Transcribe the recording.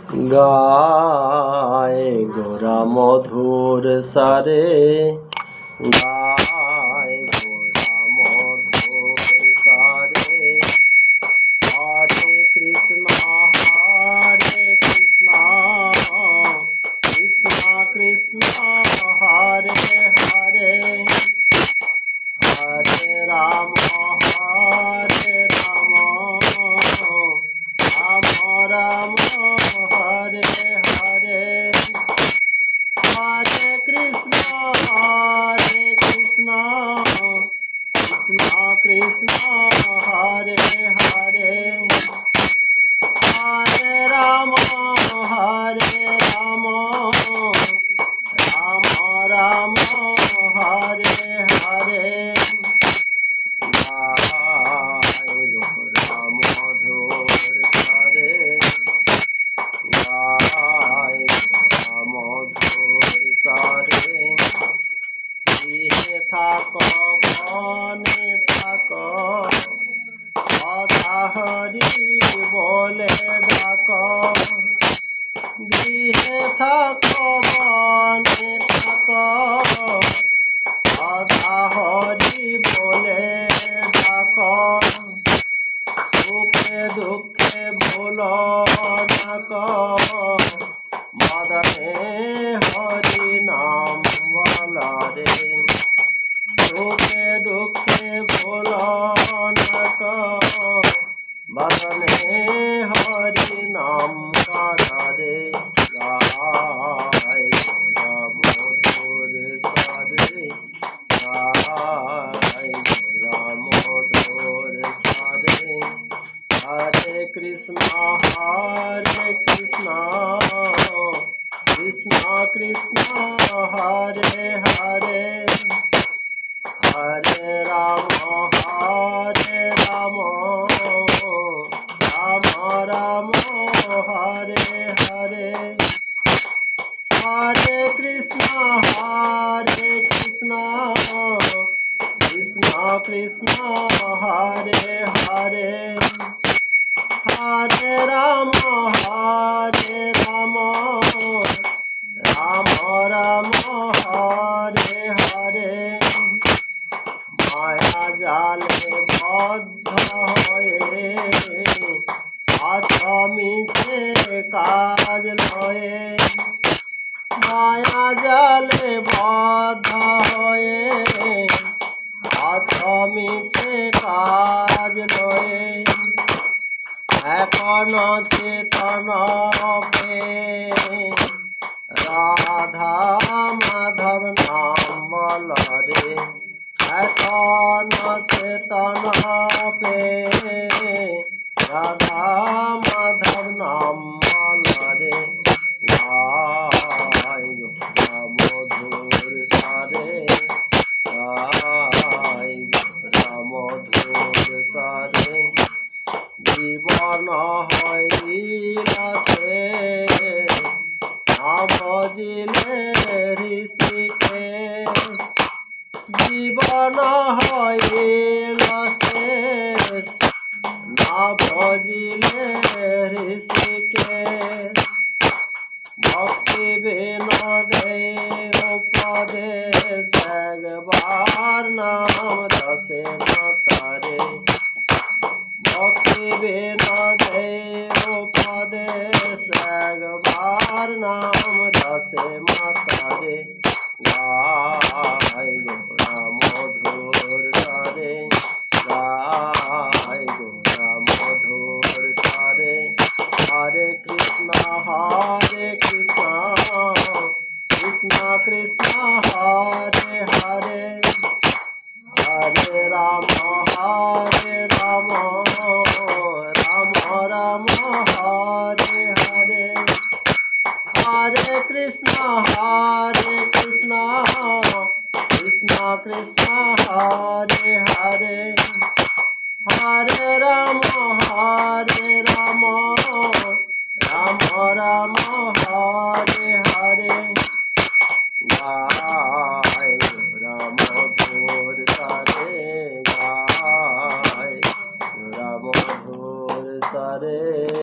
গায় গোরা মধুর সারে, গায় গোরা মধুর সারে। হরে কৃষ্ণ কৃষ্ণ কৃষ্ণ হরে হরে, হরে রাম রাম রাম হরে হরে। হরে কৃষ্ণ কৃষ্ণ কৃষ্ণ হরে হরে, হরে রাম রাম রাম হরে হরে। গায় গোরা মধুর সারে, গায় গোরা মধুর সারে। গৃহে থাক বনে থাক, সদা হরি বলে ডাক। গৃহে থাক বনে থাক, সদা হরি বলে ডাক। সুখে দুঃখে ভুল ডাক, মদনে হরি নাম বলা রে। সুখে দুঃখে ভুল ডাক, মদনে হরি নাম বলা রে। গায় গোরা মধুর সারে, গায় গোরা মধুর সারে। হরে কৃষ্ণ কৃষ্ণ কৃষ্ণ হরে হরে, হরে রাম রাম রাম হরে হরে। হরে কৃষ্ণ কৃষ্ণ কৃষ্ণ হরে হরে, হরে রাম রাম রাম হরে হরে। মায়া জালে বদ্ধ হয়ে, মিছে কাজ লয়ে। মায়া জালে বদ্ধ হয়ে, মিছে কাজ লয়ে। এখন চেতন পে রাধা মাধব নাম বল রে। এখন চেতন পে রাধা মাধব নাম বল রে। গায় গোরা মধুর সারে, গায় গোরা মধুর সারে। জীবন হইলাছে না ভজিলে ঋষিকে, জীবন হইলাছে না ভজিলে ঋষিকে। ভক্তি বিনোদে উপদেশ একবার নাম দশে মাতারে। ভক্তি বিনোদে উপদেশ একবার নাম দশে মাতারে। গায় গোরা মধুর সারে, গায় গোরা মধুর সারে। হরে কৃষ্ণ কৃষ্ণ কৃষ্ণ হরে হরে, হরে রাম রাম রাম হরে হরে। হরে কৃষ্ণ কৃষ্ণ কৃষ্ণ হরে হরে, হরে রাম রাম রাম হরে হরে। গায় গোরা মধুর সারে, গায় গোরা মধুর সারে।